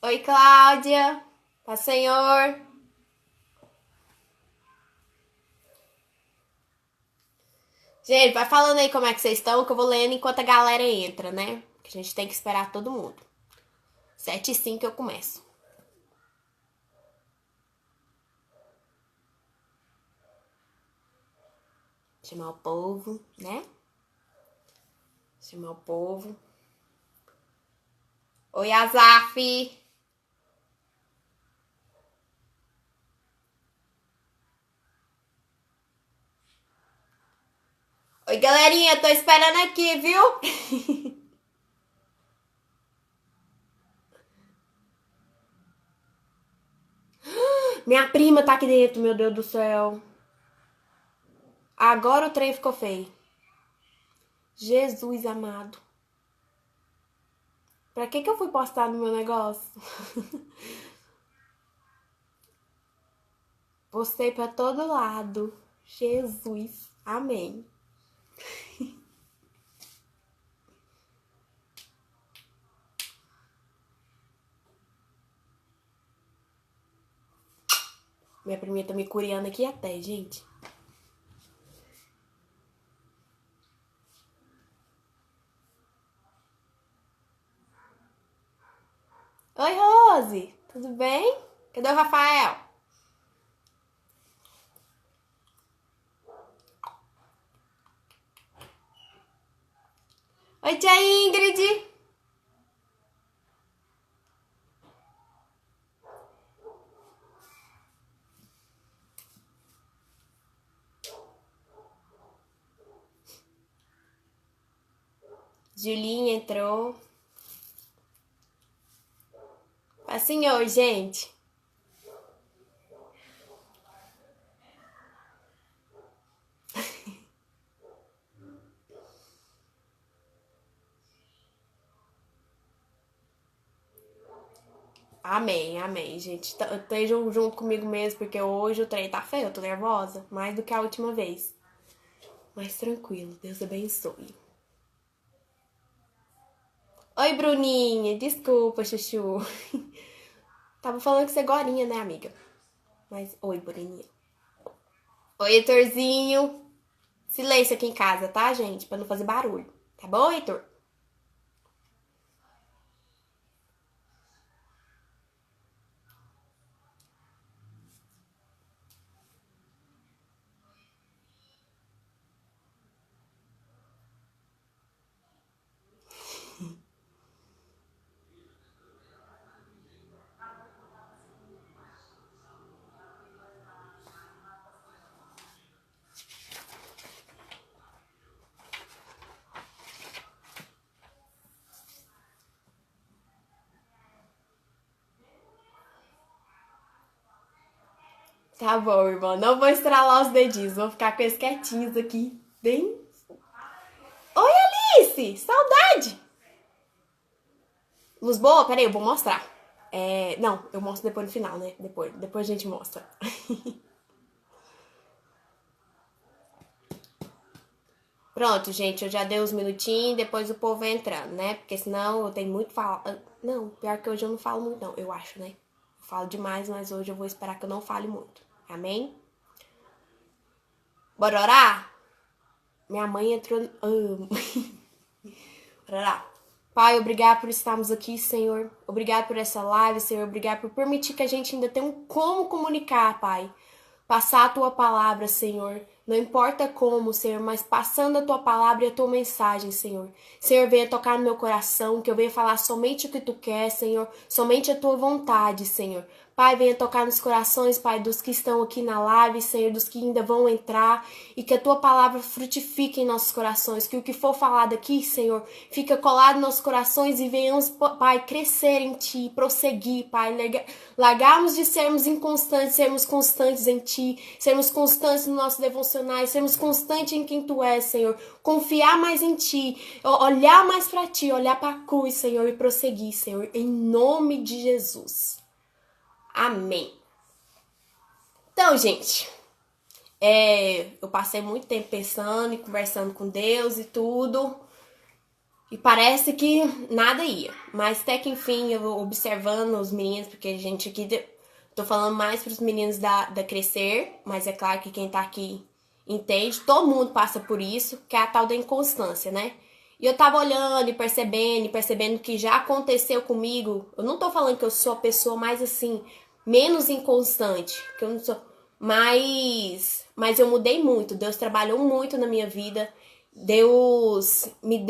Oi, Cláudia. Paz, Senhor. Gente, vai falando aí como é que vocês estão, que eu vou lendo enquanto a galera entra, né? Que a gente tem que esperar todo mundo. 7h05 eu começo. Chamar o povo, né? Chamar o povo. Oi, Azaf. Oi, galerinha. Tô esperando aqui, viu? Minha prima tá aqui dentro, meu Deus do céu. Agora o trem ficou feio. Jesus amado. Pra que eu fui postar no meu negócio? Postei pra todo lado. Jesus. Amém. Minha priminha tá me curiando aqui até, gente. Oi, Rose. Tudo bem? Cadê o Rafael? Oi, tia Ingrid. Julinha entrou. Faz senhor, gente. Amém, amém, gente. Estejam junto comigo mesmo, porque hoje o trem tá feio, eu tô nervosa. Mais do que a última vez. Mas tranquilo, Deus abençoe. Oi, Bruninha. Desculpa, chuchu. Tava falando que você é gorinha, né, amiga? Mas, oi, Bruninha. Oi, Heitorzinho. Silêncio aqui em casa, tá, gente? Pra não fazer barulho. Tá bom, Heitor? Tá bom, irmão. Não vou estralar os dedinhos. Vou ficar com eles quietinhos aqui. Bem. Oi, Alice! Saudade! Luz boa? Peraí, eu vou mostrar. Não, eu mostro depois no final, né? Depois a gente mostra. Pronto, gente, eu já dei uns minutinhos, depois o povo vai entrando, né? Porque senão eu tenho muito falar. Não, pior que hoje eu não falo muito, não, eu acho, né? Eu falo demais, mas hoje eu vou esperar que eu não fale muito. Amém? Bora orar? Minha mãe entrou. Amo. Bora orar. Pai, obrigado por estarmos aqui, Senhor. Obrigado por essa live, Senhor. Obrigado por permitir que a gente ainda tenha como comunicar, Pai. Passar a tua palavra, Senhor. Não importa como, Senhor, mas passando a tua palavra e a tua mensagem, Senhor. Senhor, venha tocar no meu coração, que eu venha falar somente o que tu quer, Senhor. Somente a tua vontade, Senhor. Pai, venha tocar nos corações, Pai, dos que estão aqui na live, Senhor, dos que ainda vão entrar, e que a tua palavra frutifique em nossos corações, que o que for falado aqui, Senhor, fica colado nos nossos corações e venhamos, Pai, crescer em ti, prosseguir, Pai, largarmos de sermos inconstantes, sermos constantes em ti, sermos constantes nos nossos devocionais, sermos constantes em quem tu és, Senhor, confiar mais em ti, olhar mais para ti, olhar para a cruz, Senhor, e prosseguir, Senhor, em nome de Jesus. Amém. Então, gente, eu passei muito tempo pensando e conversando com Deus e tudo. E parece que nada ia. Mas até que enfim, eu vou observando os meninos, porque a gente aqui... Tô falando mais pros meninos da Crescer, mas é claro que quem tá aqui entende. Todo mundo passa por isso, que é a tal da inconstância, né? E eu tava olhando e percebendo que já aconteceu comigo. Eu não tô falando que eu sou a pessoa mais assim, menos inconstante, que eu não sou... Mas eu mudei muito. Deus trabalhou muito na minha vida. Deus me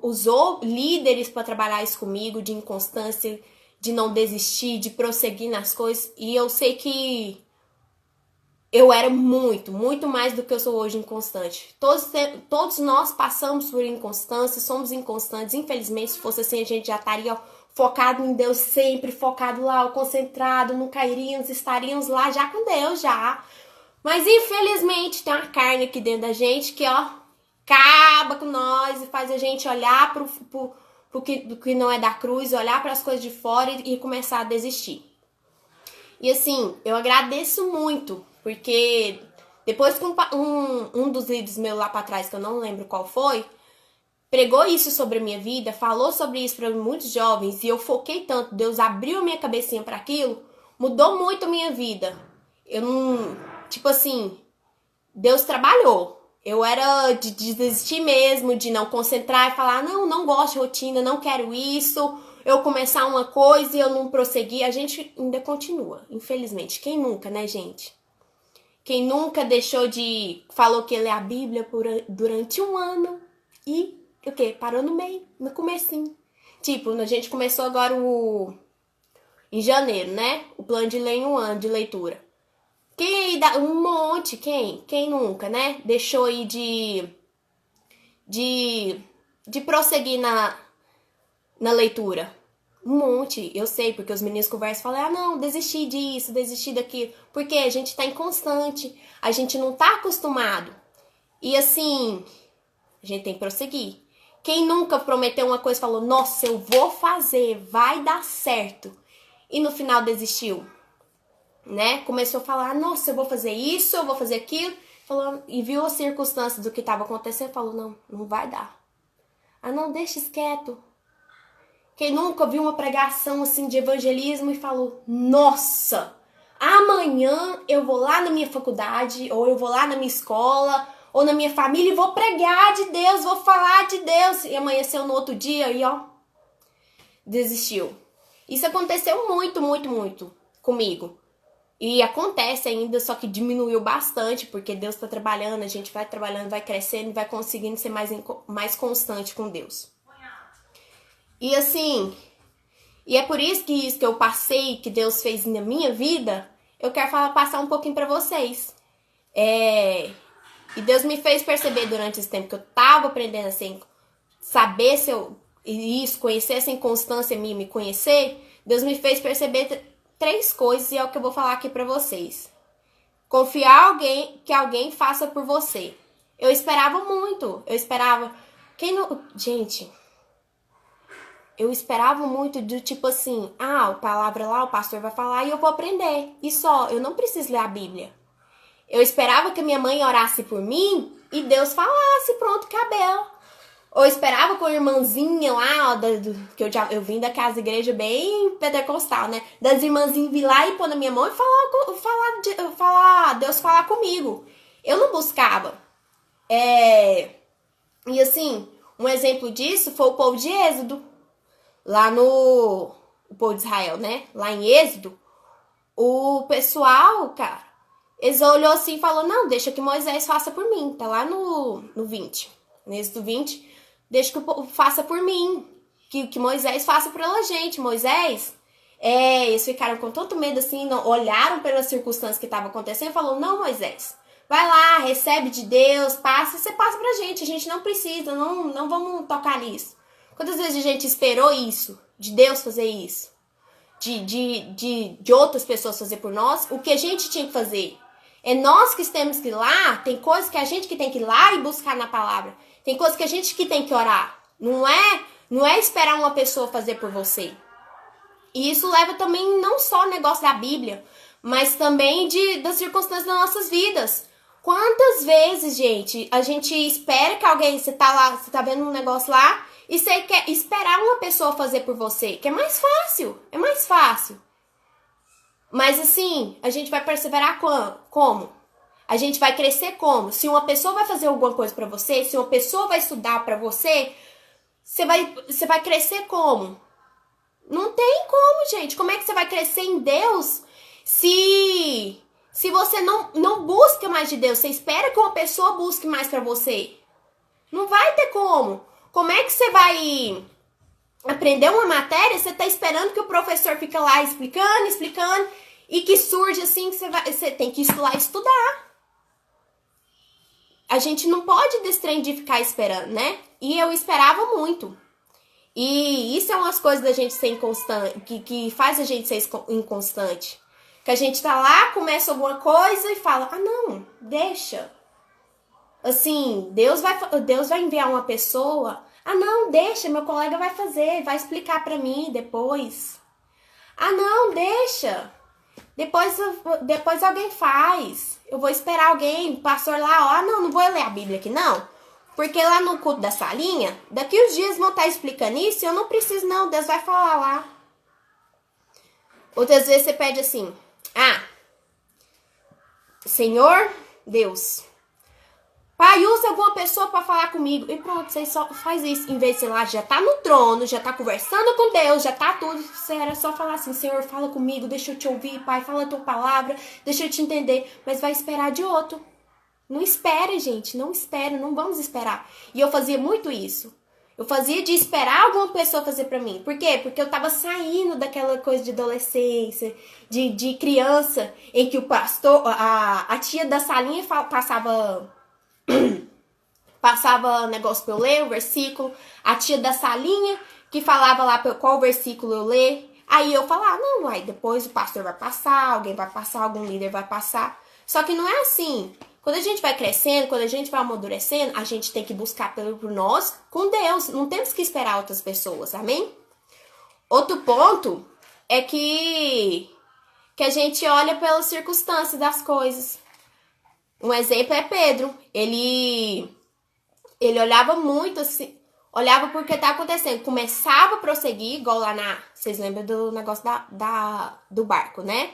usou líderes para trabalhar isso comigo, de inconstância, de não desistir, de prosseguir nas coisas. E eu sei que eu era muito, muito mais do que eu sou hoje inconstante. Todos nós passamos por inconstância, somos inconstantes. Infelizmente, se fosse assim, a gente já estaria focado em Deus sempre, focado lá, concentrado, não cairíamos, estaríamos lá já com Deus, já. Mas infelizmente tem uma carne aqui dentro da gente que, ó, acaba com nós e faz a gente olhar pro que não é da cruz, olhar para as coisas de fora e começar a desistir. E assim, eu agradeço muito, porque depois que um dos líderes meus lá para trás, que eu não lembro qual foi, pregou isso sobre a minha vida, falou sobre isso para muitos jovens, e eu foquei tanto, Deus abriu a minha cabecinha para aquilo, mudou muito a minha vida. Eu não... Tipo assim, Deus trabalhou. Eu era de desistir mesmo, de não concentrar e falar, não gosto de rotina, não quero isso. Eu começar uma coisa e eu não prosseguir. A gente ainda continua, infelizmente. Quem nunca, né, gente? Quem nunca deixou de... Falou que ia ler a Bíblia durante um ano e o quê? Parou no meio, no comecinho. Tipo, a gente começou agora em janeiro, né? O plano de ler em um ano de leitura. Quem dá um monte, quem nunca, né? Deixou aí de prosseguir na leitura. Um monte, eu sei, porque os meninos conversam e falam, não, desisti disso, desisti daquilo. Porque a gente tá inconstante, a gente não tá acostumado. E assim, a gente tem que prosseguir. Quem nunca prometeu uma coisa e falou, nossa, eu vou fazer, vai dar certo. E no final desistiu. Né? Começou a falar, nossa, eu vou fazer isso, eu vou fazer aquilo, falou, e viu as circunstâncias do que estava acontecendo, falou, não vai dar. Ah, não, deixa quieto. Quem nunca viu uma pregação assim de evangelismo e falou, nossa, amanhã eu vou lá na minha faculdade, ou eu vou lá na minha escola, ou na minha família e vou pregar de Deus, vou falar de Deus, e amanheceu no outro dia e ó, desistiu. Isso aconteceu muito, muito, muito comigo. E acontece ainda, só que diminuiu bastante, porque Deus está trabalhando, a gente vai trabalhando, vai crescendo e vai conseguindo ser mais constante com Deus. E assim, e é por isso que eu passei, que Deus fez na minha vida, eu quero passar um pouquinho para vocês. E Deus me fez perceber durante esse tempo que eu tava aprendendo assim, saber se eu... Isso, conhecer essa inconstância minha, me conhecer, Deus me fez perceber 3 coisas e é o que eu vou falar aqui pra vocês. Confiar que alguém faça por você. Eu esperava muito. Eu esperava... Gente, eu esperava muito do tipo assim, a palavra lá, o pastor vai falar e eu vou aprender. E só, eu não preciso ler a Bíblia. Eu esperava que a minha mãe orasse por mim e Deus falasse, pronto, acabou. Ou esperava com a irmãzinha lá, que eu vim da casa igreja bem pentecostal, né? Das irmãzinhas vir lá e pôr na minha mão e Deus falar comigo. Eu não buscava. E assim, um exemplo disso foi o povo de Êxodo. Lá no... O povo de Israel, né? Lá em Êxodo, o pessoal, cara, eles olhou assim e falou, não, deixa que Moisés faça por mim. Tá lá no 20. No Êxodo 20... Deixa que o povo faça por mim. Que Moisés faça pela gente. Moisés, eles ficaram com tanto medo assim, não, olharam pelas circunstâncias que estavam acontecendo e falaram, não, Moisés, vai lá, recebe de Deus, passa, você passa pra gente. A gente não precisa, não vamos tocar nisso. Quantas vezes a gente esperou isso? De Deus fazer isso? De outras pessoas fazer por nós? O que a gente tinha que fazer? É nós que temos que ir lá, tem coisas que a gente que tem que ir lá e buscar na palavra. Tem coisas que a gente que tem que orar. Não é esperar uma pessoa fazer por você. E isso leva também não só ao negócio da Bíblia, mas também das circunstâncias das nossas vidas. Quantas vezes, gente, a gente espera que alguém, você tá lá, você tá vendo um negócio lá, E você quer esperar uma pessoa fazer por você, que é mais fácil. É mais fácil. Mas assim, a gente vai perseverar como? A gente vai crescer como? Se uma pessoa vai fazer alguma coisa pra você, se uma pessoa vai estudar pra você, você vai crescer como? Não tem como, gente. Como é que você vai crescer em Deus se você não busca mais de Deus? Você espera que uma pessoa busque mais pra você? Não vai ter como. Como é que você vai aprender uma matéria? Você tá esperando que o professor fique lá explicando, e que surge assim que você tem que ir lá estudar. A gente não pode desse trem de ficar esperando, né? E eu esperava muito. E isso é umas coisas da gente ser inconstante, que faz a gente ser inconstante. Que a gente tá lá, começa alguma coisa e fala, não, deixa. Assim, Deus vai enviar uma pessoa. Não, deixa, meu colega vai fazer, vai explicar pra mim depois. Não, deixa. Depois alguém faz. Eu vou esperar alguém, pastor lá, não vou ler a Bíblia aqui não. Porque lá no culto da salinha, daqui uns dias vão estar explicando isso e eu não preciso não, Deus vai falar lá. Outras vezes você pede assim, Senhor, Deus, Pai, usa alguma pessoa para falar comigo. E pronto, você só faz isso. Em vez de, sei lá, já tá no trono, já tá conversando com Deus, já tá tudo. Você era só falar assim, Senhor, fala comigo, deixa eu te ouvir, Pai, fala a tua palavra, deixa eu te entender. Mas vai esperar de outro. Não espere, gente, não espere, não vamos esperar. E eu fazia muito isso. Eu fazia de esperar alguma pessoa fazer pra mim. Por quê? Porque eu tava saindo daquela coisa de adolescência, de criança, em que o pastor, a tia da salinha passava negócio pra eu ler, o versículo. A tia da salinha que falava lá qual versículo eu ler. Aí eu falava, não, aí depois o pastor vai passar, alguém vai passar, algum líder vai passar. Só que não é assim. Quando a gente vai crescendo, quando a gente vai amadurecendo, a gente tem que buscar por nós com Deus. Não temos que esperar outras pessoas, amém? Outro ponto é que a gente olha pelas circunstâncias das coisas. Um exemplo é Pedro. Ele olhava muito assim, olhava por que tá acontecendo. Começava a prosseguir, igual lá vocês lembram do negócio do barco, né?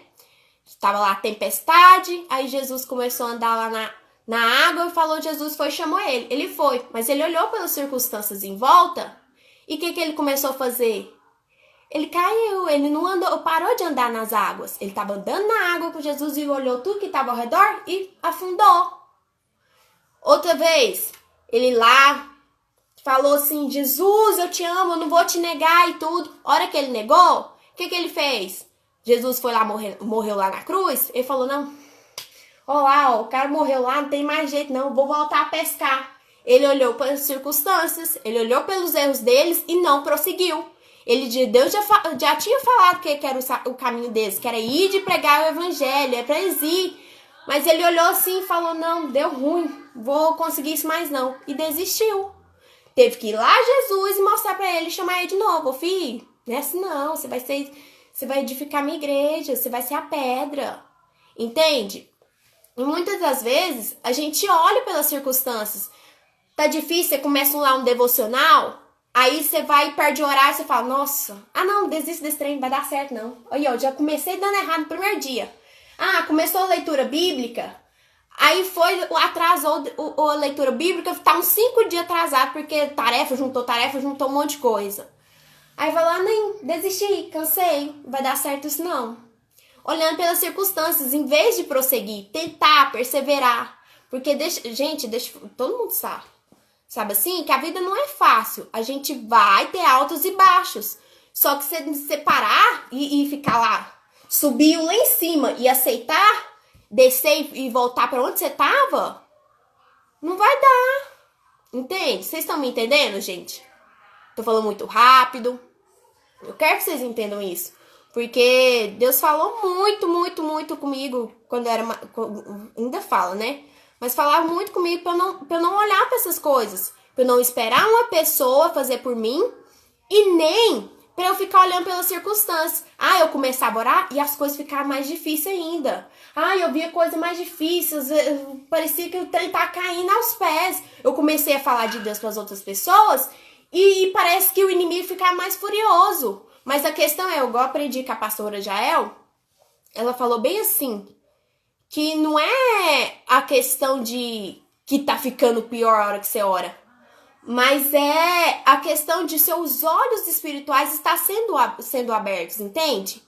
Estava lá a tempestade, aí Jesus começou a andar lá na água e falou, Jesus foi e chamou ele. Ele foi, mas ele olhou pelas circunstâncias em volta e o que ele começou a fazer? Ele caiu, ele não andou, parou de andar nas águas. Ele estava andando na água com Jesus e olhou tudo que estava ao redor e afundou. Outra vez, ele lá falou assim, Jesus, eu te amo, eu não vou te negar e tudo. A hora que ele negou, o que ele fez? Jesus foi lá, morreu lá na cruz. Ele falou, não, o cara morreu lá, não tem mais jeito não, vou voltar a pescar. Ele olhou pelas circunstâncias, ele olhou pelos erros deles e não prosseguiu. Deus já tinha falado que era o caminho deles, que era ir de pregar o evangelho, é pra eles ir. Mas ele olhou assim e falou, não, deu ruim, vou conseguir isso mais não. E desistiu. Teve que ir lá Jesus e mostrar pra ele, chamar ele de novo. Filho, não é assim não, você vai edificar minha igreja, você vai ser a pedra. Entende? E muitas das vezes, a gente olha pelas circunstâncias. Tá difícil, você começa lá um devocional, aí você vai e perde o horário, você fala, nossa, não, desiste desse trem, não vai dar certo não. Aí, já comecei dando errado no primeiro dia. Começou a leitura bíblica, aí atrasou a leitura bíblica, tá uns 5 dias atrasado, porque tarefa, juntou um monte de coisa. Aí vai lá, nem desisti, cansei, não vai dar certo isso não. Olhando pelas circunstâncias, em vez de prosseguir, tentar, perseverar. Porque, todo mundo sabe assim, que a vida não é fácil. A gente vai ter altos e baixos. Só que se você parar e ficar lá, subir lá em cima e aceitar, descer e voltar para onde você tava, não vai dar. Entende? Vocês estão me entendendo, gente? Tô falando muito rápido. Eu quero que vocês entendam isso. Porque Deus falou muito, muito, muito comigo quando eu era... Ainda fala, né? Mas falava muito comigo pra eu não olhar pra essas coisas. Pra eu não esperar uma pessoa fazer por mim. E nem pra eu ficar olhando pelas circunstâncias. Eu começava a orar e as coisas ficavam mais difíceis ainda. Eu via coisas mais difíceis. Parecia que o trem tá caindo aos pés. Eu comecei a falar de Deus pras outras pessoas. E parece que o inimigo fica mais furioso. Mas a questão é, eu aprendi com a pastora Jael, ela falou bem assim, que não é a questão de que tá ficando pior a hora que você ora, mas é a questão de seus olhos espirituais estar sendo abertos, entende?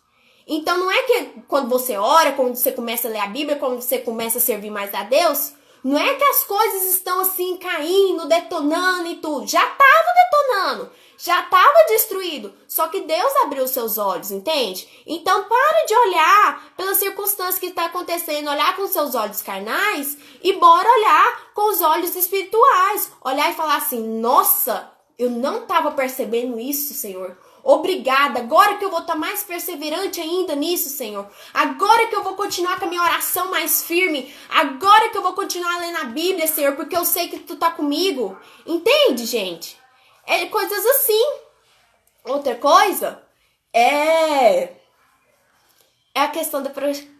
Então não é que quando você ora, quando você começa a ler a Bíblia, quando você começa a servir mais a Deus, não é que as coisas estão assim caindo, detonando e tudo. Já estava detonando, já estava destruído. Só que Deus abriu seus olhos, entende? Então para de olhar pelas circunstâncias que está acontecendo, olhar com seus olhos carnais e bora olhar com os olhos espirituais. Olhar e falar assim, nossa, eu não estava percebendo isso, Senhor. Obrigada, agora que eu vou estar mais perseverante ainda nisso, Senhor. Agora que eu vou continuar com a minha oração mais firme. Agora que eu vou continuar lendo a Bíblia, Senhor, porque eu sei que Tu tá comigo. Entende, gente? É coisas assim. Outra coisa é a questão da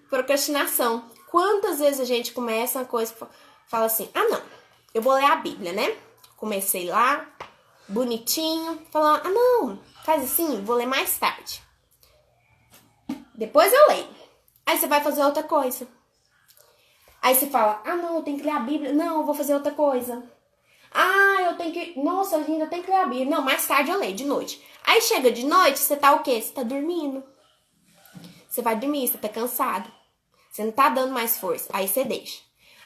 procrastinação. Quantas vezes a gente começa uma coisa e fala assim, ah não, eu vou ler a Bíblia, né? Comecei lá, bonitinho, falando, ah não, faz assim, vou ler mais tarde. Depois eu leio. Aí você vai fazer outra coisa. Aí você fala, ah não, eu tenho que ler a Bíblia. Não, eu vou fazer outra coisa. Ah, eu tenho que... Nossa, eu ainda tenho que ler a Bíblia. Não, mais tarde eu leio, de noite. Aí chega de noite, você tá o quê? Você tá dormindo. Você vai dormir, você tá cansado. Você não tá dando mais força. Aí você deixa.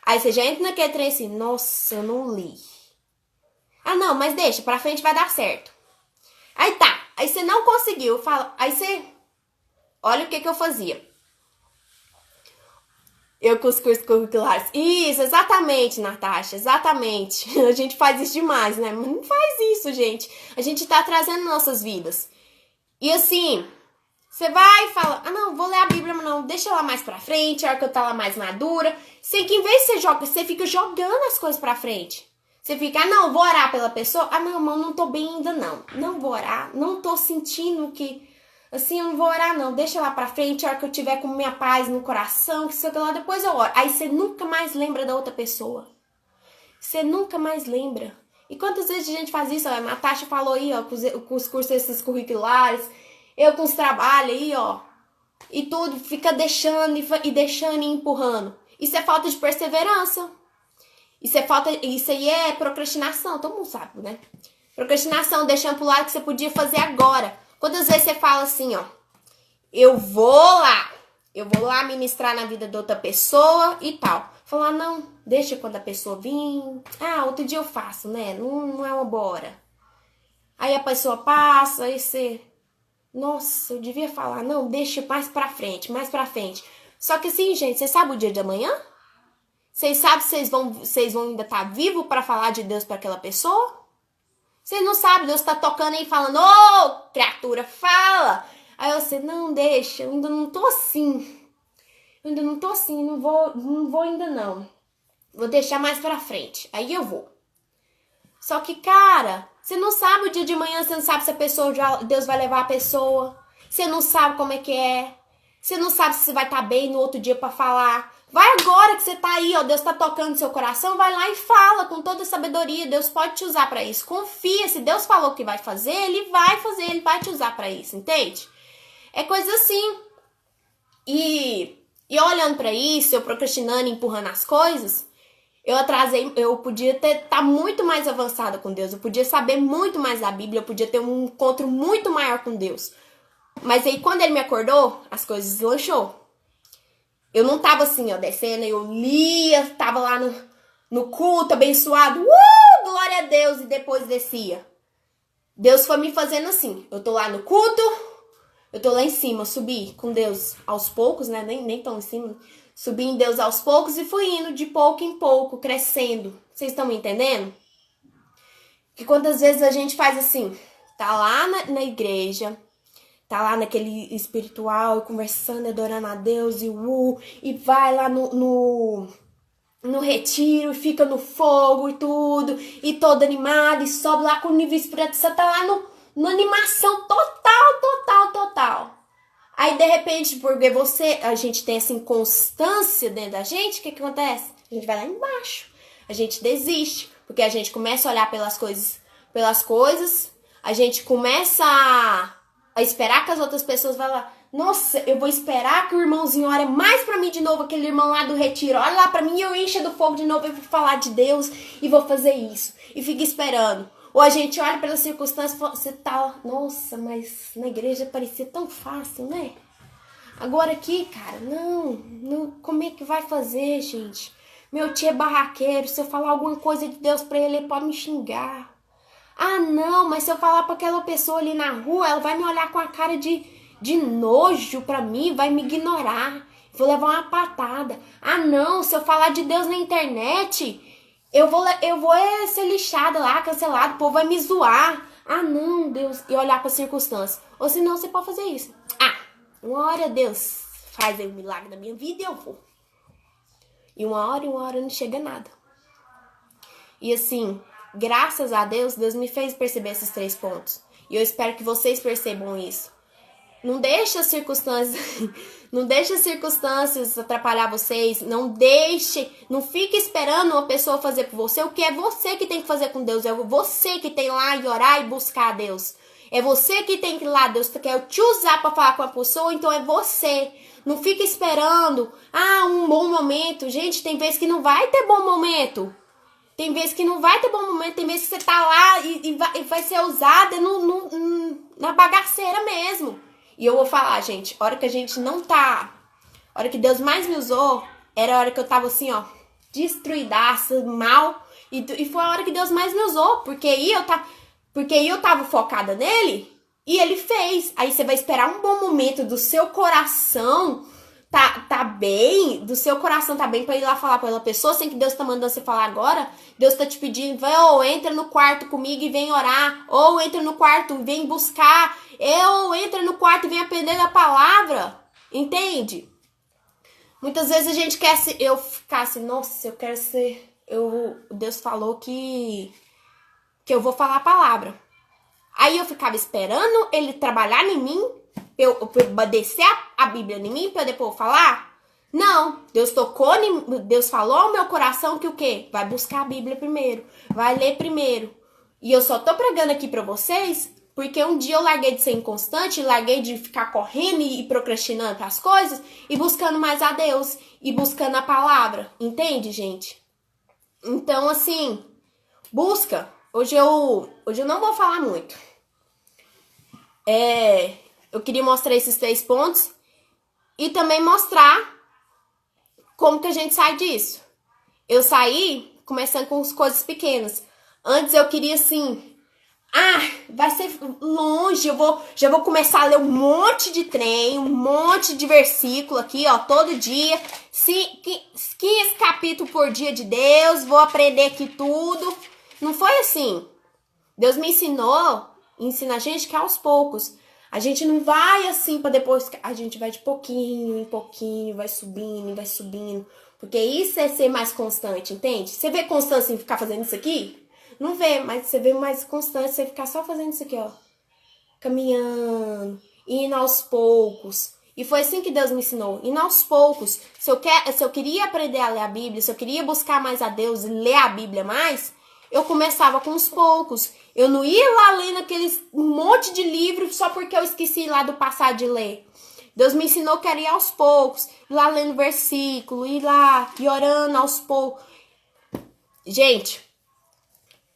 Aí você já entra naquele trem assim, nossa, eu não li. Ah não, mas deixa, pra frente vai dar certo. Aí tá, aí você não conseguiu, fala, aí você... Olha o que eu fazia. Eu com os cursos curriculares. Isso, exatamente, Natasha, exatamente. A gente faz isso demais, né? Mas não faz isso, gente. A gente tá trazendo nossas vidas. E assim, você vai e fala, ah não, vou ler a Bíblia, mas não, deixa ela mais pra frente, a hora que eu tá lá mais madura. Sei que em vez de você joga, você fica jogando as coisas pra frente. Você fica, ah não, vou orar pela pessoa. Ah não, irmão, não tô bem ainda não. Não vou orar, não tô sentindo que... Assim, eu não vou orar não, deixa lá pra frente, a hora que eu tiver com minha paz no coração, que sei lá, depois eu oro. Aí você nunca mais lembra da outra pessoa. Você nunca mais lembra. E quantas vezes a gente faz isso? Ó, a Natasha falou aí, ó, com os cursos esses curriculares, eu com os trabalhos aí, ó, e tudo, fica deixando e deixando e empurrando. Isso é falta de perseverança. Isso aí é procrastinação, todo mundo sabe, né? Procrastinação, deixando pro lado que você podia fazer agora. Quantas vezes você fala assim, ó, eu vou lá ministrar na vida de outra pessoa e tal. Falar, não, deixa quando a pessoa vir. Ah, outro dia eu faço, né? Não é uma bora. Aí a pessoa passa, aí você... Nossa, eu devia falar, não, deixa mais pra frente, mais pra frente. Só que assim, gente, vocês sabem o dia de amanhã? Vocês sabem se vocês vão ainda estar vivos pra falar de Deus pra aquela pessoa? Vocês não sabem, Deus tá tocando aí falando, ô, criatura, fala. Aí você, não, deixa, eu ainda não tô assim. Não vou ainda não. Vou deixar mais pra frente, aí eu vou. Só que, cara, você não sabe o dia de manhã, você não sabe se a pessoa, Deus vai levar a pessoa. Você não sabe como é que é. Você não sabe se você vai estar bem no outro dia pra falar. Vai agora que você tá aí, ó, Deus tá tocando no seu coração, vai lá e fala com toda a sabedoria, Deus pode te usar pra isso. Confia, se Deus falou que vai fazer, Ele vai fazer, Ele vai te usar pra isso, entende? É coisa assim. E olhando pra isso, eu procrastinando, empurrando as coisas, eu podia estar muito mais avançada com Deus, eu podia saber muito mais da Bíblia, eu podia ter um encontro muito maior com Deus. Mas aí quando Ele me acordou, as coisas deslanchou. Eu não tava assim, ó, descendo, eu lia, tava lá no culto, abençoado, glória a Deus, e depois descia. Deus foi me fazendo assim, eu tô lá no culto, eu tô lá em cima, subi com Deus aos poucos, né, nem tão em cima, subi em Deus aos poucos e fui indo de pouco em pouco, crescendo. Vocês estão me entendendo? Que quantas vezes a gente faz assim, tá lá na igreja... Tá lá naquele espiritual, conversando, adorando a Deus e vai lá no retiro, fica no fogo e tudo, e todo animado, e sobe lá com o nível espiritual, você tá lá no animação total. Aí, de repente, porque a gente tem essa inconstância dentro da gente, o que acontece? A gente vai lá embaixo, a gente desiste, porque a gente começa a olhar pelas coisas pelas coisas, a gente começa a esperar que as outras pessoas vão lá. Nossa, eu vou esperar que o irmãozinho ore mais pra mim de novo, aquele irmão lá do retiro. Olha lá pra mim e eu encho do fogo de novo e vou falar de Deus e vou fazer isso. E fica esperando. Ou a gente olha pelas circunstâncias e fala, você tá... Nossa, mas na igreja parecia tão fácil, né? Agora aqui, cara, não, como é que vai fazer, gente? Meu tio é barraqueiro, se eu falar alguma coisa de Deus pra ele pode me xingar. Ah, não, mas se eu falar pra aquela pessoa ali na rua, ela vai me olhar com a cara de nojo pra mim, vai me ignorar. Vou levar uma patada. Ah, não, se eu falar de Deus na internet, eu vou ser lixada lá, cancelada, o povo vai me zoar. Ah, não, Deus, e olhar pra circunstância. Ou senão você pode fazer isso. Ah, uma hora Deus faz um milagre na minha vida e eu vou. E uma hora não chega nada. E assim, graças a Deus, Deus me fez perceber esses 3 pontos. E eu espero que vocês percebam isso. Não deixe as circunstâncias atrapalhar vocês. Não fique esperando uma pessoa fazer por você o que é você que tem que fazer com Deus. É você que tem lá e orar e buscar a Deus. É você que tem que ir lá, Deus quer te usar para falar com a pessoa, então é você. Não fica esperando, um bom momento. Gente, tem vezes que não vai ter bom momento. Tem vezes que não vai ter bom momento, tem vezes que você tá lá e vai ser usada na bagaceira mesmo. E eu vou falar, gente, a hora que a gente não tá... A hora que Deus mais me usou, era a hora que eu tava assim, ó, destruidaça, mal. E foi a hora que Deus mais me usou, porque aí eu tava focada nele e ele fez. Aí você vai esperar um bom momento do seu coração tá bem, do seu coração tá bem pra ir lá falar pra aquela pessoa, sem que Deus tá mandando você falar agora. Deus tá te pedindo, ou entra no quarto comigo e vem orar, ou entra no quarto e vem buscar, ou entra no quarto e vem aprender a palavra, entende? Muitas vezes a gente quer eu ficar assim, nossa, eu quero ser, Deus falou que eu vou falar a palavra. Aí eu ficava esperando ele trabalhar em mim, eu descer a Bíblia em mim, pra eu depois falar? Não, Deus Deus falou ao meu coração que o quê? Vai buscar a Bíblia primeiro, vai ler primeiro. E eu só tô pregando aqui pra vocês, porque um dia eu larguei de ser inconstante, larguei de ficar correndo e procrastinando as coisas, e buscando mais a Deus, e buscando a palavra, entende, gente? Então, assim, busca. Hoje eu não vou falar muito. Eu queria mostrar esses 3 pontos e também mostrar como que a gente sai disso. Eu saí começando com as coisas pequenas. Antes eu queria assim, vai ser longe, já vou começar a ler um monte de trem, um monte de versículo aqui, ó, todo dia. 15 capítulos por dia de Deus, vou aprender aqui tudo. Não foi assim. Deus me ensina a gente que aos poucos. A gente não vai assim para depois... A gente vai de pouquinho em pouquinho, vai subindo. Porque isso é ser mais constante, entende? Você vê constância em ficar fazendo isso aqui? Não vê, mas você vê mais constante você ficar só fazendo isso aqui, ó. Caminhando, indo aos poucos. E foi assim que Deus me ensinou, indo aos poucos. Se eu queria aprender a ler a Bíblia, se eu queria buscar mais a Deus e ler a Bíblia mais... Eu começava com os poucos. Eu não ia lá lendo aqueles um monte de livros só porque eu esqueci lá do passar de ler. Deus me ensinou que era ir aos poucos. Ir lá lendo versículo, ir lá e orando aos poucos. Gente,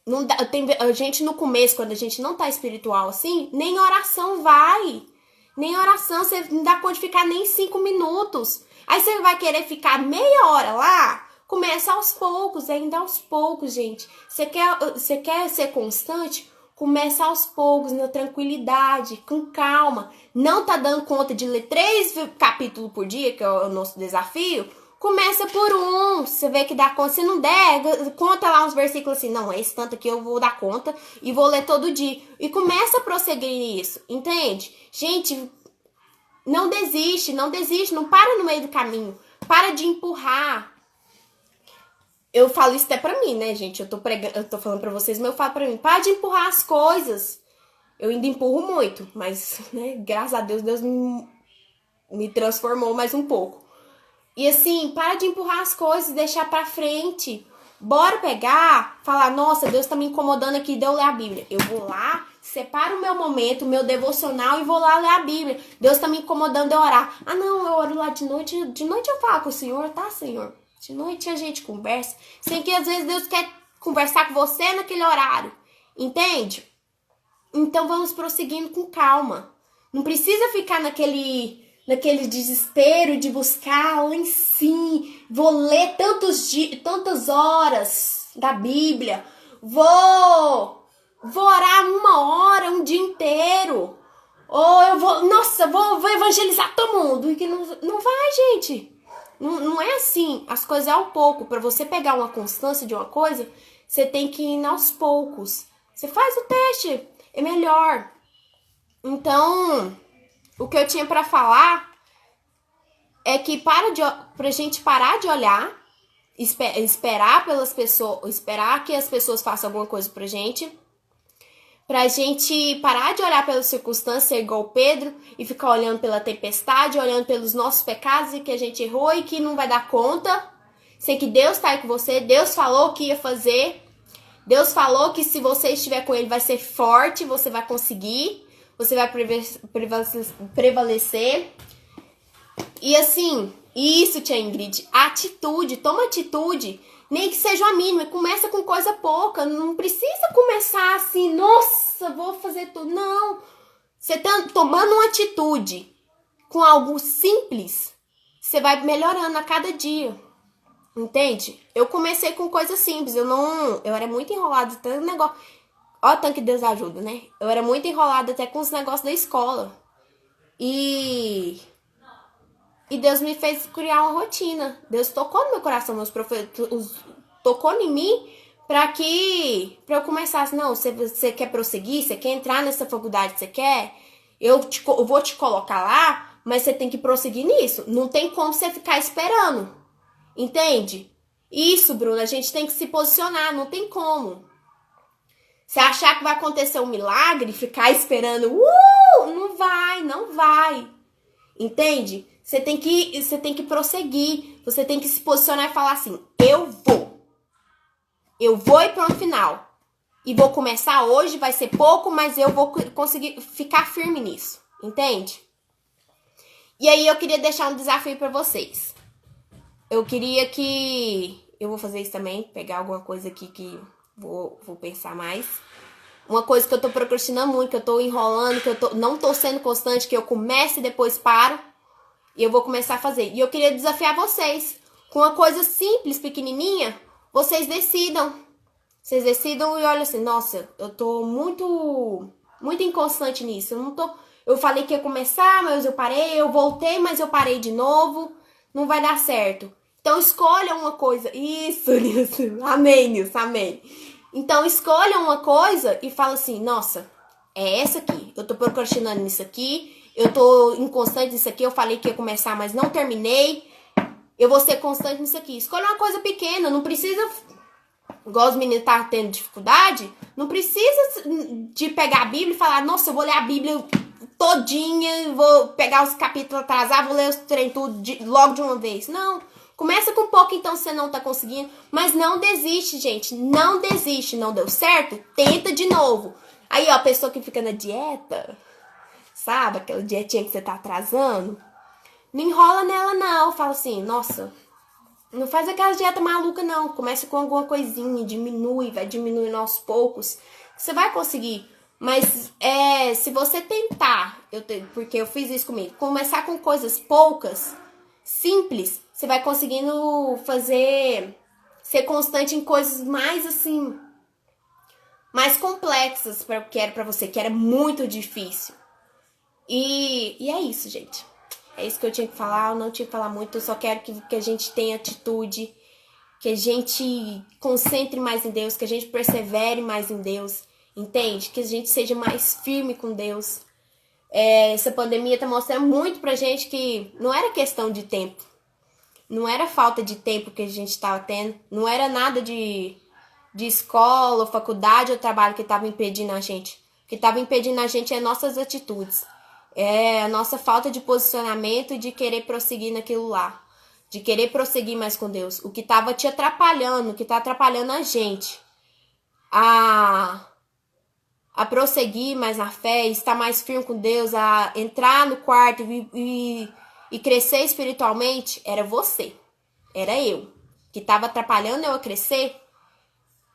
não dá, a gente no começo, quando a gente não tá espiritual assim, nem oração vai. Nem oração, você não dá conta de ficar nem 5 minutos. Aí você vai querer ficar meia hora lá... Começa aos poucos, ainda aos poucos, gente. Você quer ser constante? Começa aos poucos, na tranquilidade, com calma. Não tá dando conta de ler 3 capítulos por dia, que é o nosso desafio? Começa por um, você vê que dá conta. Se não der, conta lá uns versículos assim, não, esse tanto aqui eu vou dar conta e vou ler todo dia. E começa a prosseguir nisso, entende? Gente, não desiste, não para no meio do caminho. Para de empurrar. Eu falo isso até pra mim, né, gente? Eu tô falando pra vocês, mas eu falo pra mim, para de empurrar as coisas. Eu ainda empurro muito, mas, né, graças a Deus, Deus me transformou mais um pouco. E assim, para de empurrar as coisas e deixar pra frente. Bora pegar, falar, nossa, Deus tá me incomodando aqui de eu ler a Bíblia. Eu vou lá, separo o meu momento, o meu devocional e vou lá ler a Bíblia. Deus tá me incomodando de eu orar. Ah, não, eu oro lá de noite eu falo com o Senhor, tá, Senhor? De noite a gente conversa. Sem que às vezes Deus quer conversar com você naquele horário. Entende? Então vamos prosseguindo com calma. Não precisa ficar naquele desespero de buscar lá em si. Vou ler tantas horas da Bíblia. Vou orar 1 hora, um dia inteiro. Ou eu vou evangelizar todo mundo. E que não vai, gente. Não é assim. As coisas é ao pouco. Para você pegar uma constância de uma coisa, você tem que ir aos poucos. Você faz o teste. É melhor. Então, o que eu tinha para falar é que pra gente parar de olhar, esperar pelas pessoas, esperar que as pessoas façam alguma coisa pra gente parar de olhar pelas circunstâncias, ser igual Pedro, e ficar olhando pela tempestade, olhando pelos nossos pecados e que a gente errou e que não vai dar conta, sei que Deus tá aí com você, Deus falou que ia fazer, Deus falou que se você estiver com Ele vai ser forte, você vai conseguir, você vai prevalecer. E assim, isso, tia Ingrid, atitude, toma atitude, nem que seja a mínima, começa com coisa pouca, não precisa começar assim, nossa, vou fazer tudo, não. Você tá tomando uma atitude com algo simples, você vai melhorando a cada dia, entende? Eu comecei com coisa simples, eu era muito enrolada, tanto negócio, ó, tanto que Deus ajuda, né? Eu era muito enrolada até com os negócios da escola, e Deus me fez criar uma rotina. Deus tocou no meu coração, meus professores tocou em mim para eu começasse. Não, você quer prosseguir? Você quer entrar nessa faculdade que você quer? Eu vou te colocar lá, mas você tem que prosseguir nisso. Não tem como você ficar esperando. Entende? Isso, Bruna, a gente tem que se posicionar. Não tem como. Você achar que vai acontecer um milagre, ficar esperando, não vai. Entende? Você tem que prosseguir. Você tem que se posicionar e falar assim, eu vou ir para o final. E vou começar hoje, vai ser pouco, mas eu vou conseguir ficar firme nisso. Entende? E aí eu queria deixar um desafio para vocês. Eu queria que... Eu vou fazer isso também, pegar alguma coisa aqui que vou pensar mais. Uma coisa que eu tô procrastinando muito, que eu tô enrolando, que eu não tô sendo constante, que eu começo e depois paro. E eu vou começar a fazer. E eu queria desafiar vocês. Com uma coisa simples, pequenininha, vocês decidam. Vocês decidam e olham assim, nossa, eu tô muito inconstante nisso. Eu falei que ia começar, mas eu parei. Eu voltei, mas eu parei de novo. Não vai dar certo. Então, escolha uma coisa. Isso, Nilson. Amém, Nilson. Amém. Então, escolha uma coisa e fala assim, nossa, é essa aqui. Eu tô procrastinando nisso aqui. Eu tô inconstante nisso aqui, eu falei que ia começar, mas não terminei. Eu vou ser constante nisso aqui. Escolha uma coisa pequena, não precisa... Igual os meninos tá tendo dificuldade, não precisa de pegar a Bíblia e falar, nossa, eu vou ler a Bíblia todinha, vou pegar os capítulos atrasados, vou ler os trem tudo logo de uma vez. Não, começa com pouco então se você não tá conseguindo, mas não desiste, gente, não desiste, não deu certo? Tenta de novo. Aí, ó, a pessoa que fica na dieta... Sabe? Aquela dietinha que você tá atrasando. Não enrola nela, não. Fala assim, nossa, não faz aquela dieta maluca, não. Começa com alguma coisinha, diminui, vai diminuindo aos poucos. Você vai conseguir. Mas se você tentar, porque eu fiz isso comigo, começar com coisas poucas, simples, você vai conseguindo ser constante em coisas mais assim, mais complexas que era pra você, que era muito difícil. E é isso, gente. É isso que eu tinha que falar. Eu não tinha que falar muito. Eu só quero que a gente tenha atitude. Que a gente concentre mais em Deus. Que a gente persevere mais em Deus. Entende? Que a gente seja mais firme com Deus. Essa pandemia tá mostrando muito pra gente que não era questão de tempo. Não era falta de tempo que a gente tava tendo. Não era nada de escola, faculdade ou trabalho que tava impedindo a gente. O que tava impedindo a gente é nossas atitudes. É a nossa falta de posicionamento e de querer prosseguir naquilo lá. de querer prosseguir mais com Deus, o que estava te atrapalhando, o que está atrapalhando a gente a prosseguir mais na fé, estar mais firme com Deus, a entrar no quarto e crescer espiritualmente, era você, era eu, que estava atrapalhando eu a crescer.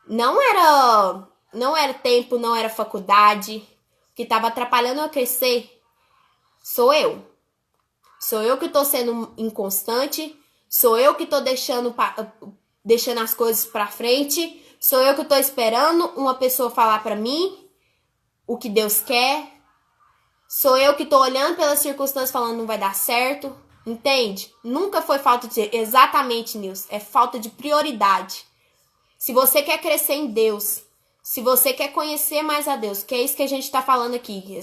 Não era tempo, não era faculdade, o que estava atrapalhando eu a crescer sou eu. Sou eu que estou sendo inconstante, sou eu que estou deixando as coisas para frente, sou eu que estou esperando uma pessoa falar para mim o que Deus quer, sou eu que estou olhando pelas circunstâncias falando não vai dar certo, entende? Nunca foi falta de... Exatamente, Nilson, é falta de prioridade. Se você quer crescer em Deus, se você quer conhecer mais a Deus, que é isso que a gente está falando aqui,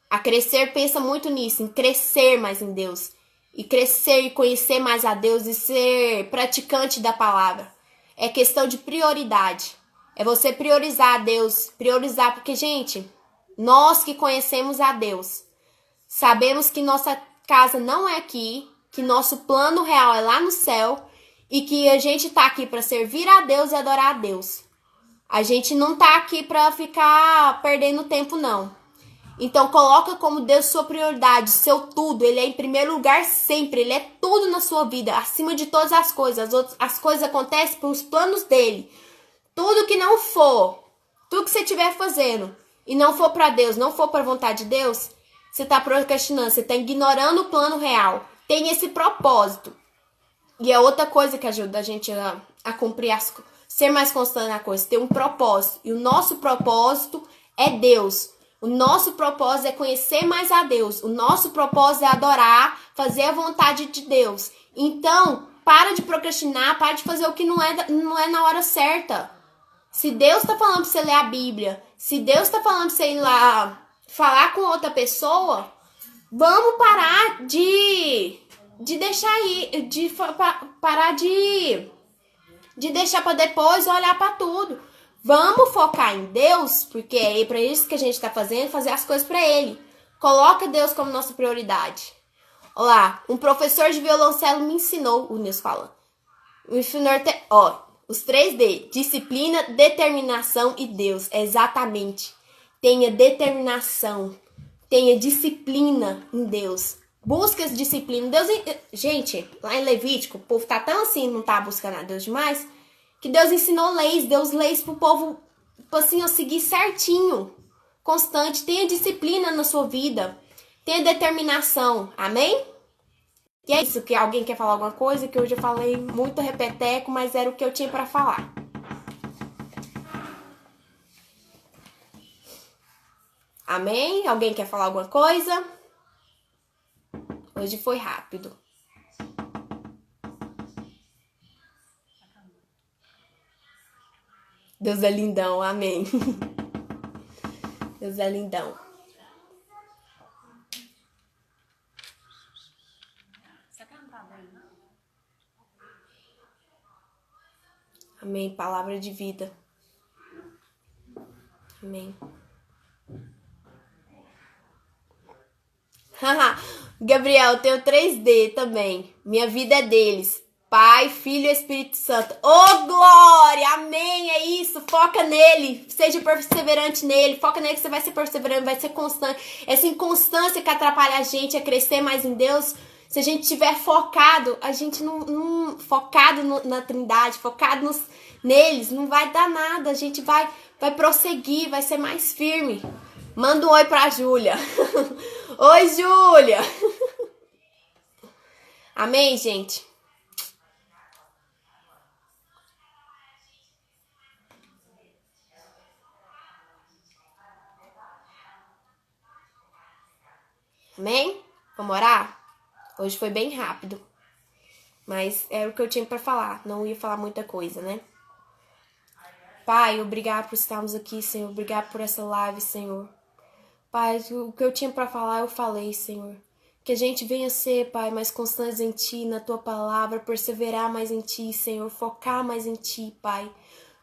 a crescer pensa muito nisso, em crescer mais em Deus. E crescer e conhecer mais a Deus e ser praticante da palavra. É questão de prioridade. É você priorizar a Deus, priorizar, porque, gente, nós que conhecemos a Deus, sabemos que nossa casa não é aqui, que nosso plano real é lá no céu e que a gente tá aqui para servir a Deus e adorar a Deus. A gente não tá aqui para ficar perdendo tempo, não. Então coloca como Deus sua prioridade, seu tudo. Ele é em primeiro lugar sempre, ele é tudo na sua vida, acima de todas as coisas. As coisas acontecem pelos planos dele. Tudo que não for, tudo que você estiver fazendo e não for para Deus, não for para a vontade de Deus, você está procrastinando, você está ignorando o plano real. Tem esse propósito. E é outra coisa que ajuda a gente a cumprir, ser mais constante na coisa, ter um propósito. E o nosso propósito é Deus. O nosso propósito é conhecer mais a Deus. O nosso propósito é adorar, fazer a vontade de Deus. Então, para de procrastinar, para de fazer o que não é na hora certa. Se Deus está falando para você ler a Bíblia, se Deus está falando para você ir lá falar com outra pessoa, vamos parar de deixar aí, parar de deixar para depois olhar para tudo. Vamos focar em Deus, porque é para isso que a gente está fazendo, fazer as coisas para Ele. Coloca Deus como nossa prioridade. Olha lá, um professor de violoncelo me ensinou, o Nilson fala. Me ensinou, os 3D, disciplina, determinação e Deus. Exatamente. Tenha determinação, tenha disciplina em Deus. Busca disciplina. Deus, gente, lá em Levítico, o povo tá tão assim, não tá buscando a Deus demais, que Deus ensinou leis, Deus leis pro povo, assim, seguir certinho, constante. Tenha disciplina na sua vida, tenha determinação, amém? E é isso, que alguém quer falar alguma coisa, que hoje eu falei muito repeteco, mas era o que eu tinha pra falar. Amém? Alguém quer falar alguma coisa? Hoje foi rápido. Deus é lindão, amém. Deus é lindão. Amém, palavra de vida. Amém. Gabriel, eu tenho 3D também. Minha vida é deles. Pai, Filho e Espírito Santo. Oh, glória! Amém! É isso. Foca nele. Seja perseverante nele. Foca nele que você vai ser perseverante, vai ser constante. Essa inconstância que atrapalha a gente a crescer mais em Deus. Se a gente estiver focado, a gente focado na Trindade, focado neles, não vai dar nada. A gente vai prosseguir, vai ser mais firme. Manda um oi pra Júlia. Oi, Júlia. Amém, gente? Amém? Vamos orar? Hoje foi bem rápido. Mas era o que eu tinha pra falar. Não ia falar muita coisa, né? Pai, obrigado por estarmos aqui, Senhor. Obrigado por essa live, Senhor. Pai, o que eu tinha pra falar, eu falei, Senhor. Que a gente venha ser, Pai, mais constantes em Ti, na Tua palavra, perseverar mais em Ti, Senhor. Focar mais em Ti, Pai.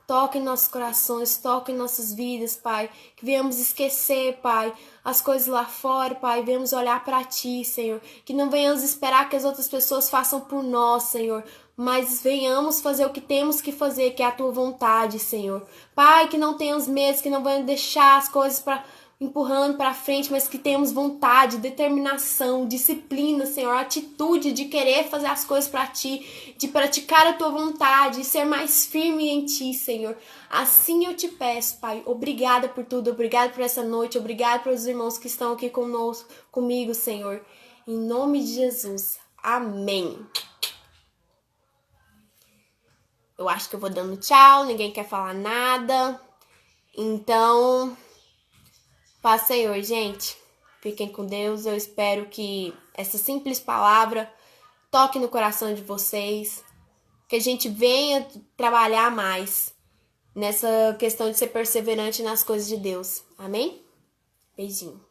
Toca em nossos corações, toca em nossas vidas, Pai. Que venhamos esquecer, Pai, as coisas lá fora, Pai. Venhamos olhar para Ti, Senhor. Que não venhamos esperar que as outras pessoas façam por nós, Senhor. Mas venhamos fazer o que temos que fazer, que é a Tua vontade, Senhor. Pai, que não tenhamos medo, que não venhamos deixar as coisas para empurrando para frente, mas que tenhamos vontade, determinação, disciplina, Senhor, atitude de querer fazer as coisas para Ti, de praticar a Tua vontade, de ser mais firme em Ti, Senhor. Assim eu te peço, Pai. Obrigada por tudo, obrigada por essa noite, obrigada pelos irmãos que estão aqui conosco, comigo, Senhor. Em nome de Jesus. Amém. Eu acho que eu vou dando tchau, ninguém quer falar nada. Então, paz, Senhor, gente. Fiquem com Deus. Eu espero que essa simples palavra toque no coração de vocês. Que a gente venha trabalhar mais nessa questão de ser perseverante nas coisas de Deus. Amém? Beijinho.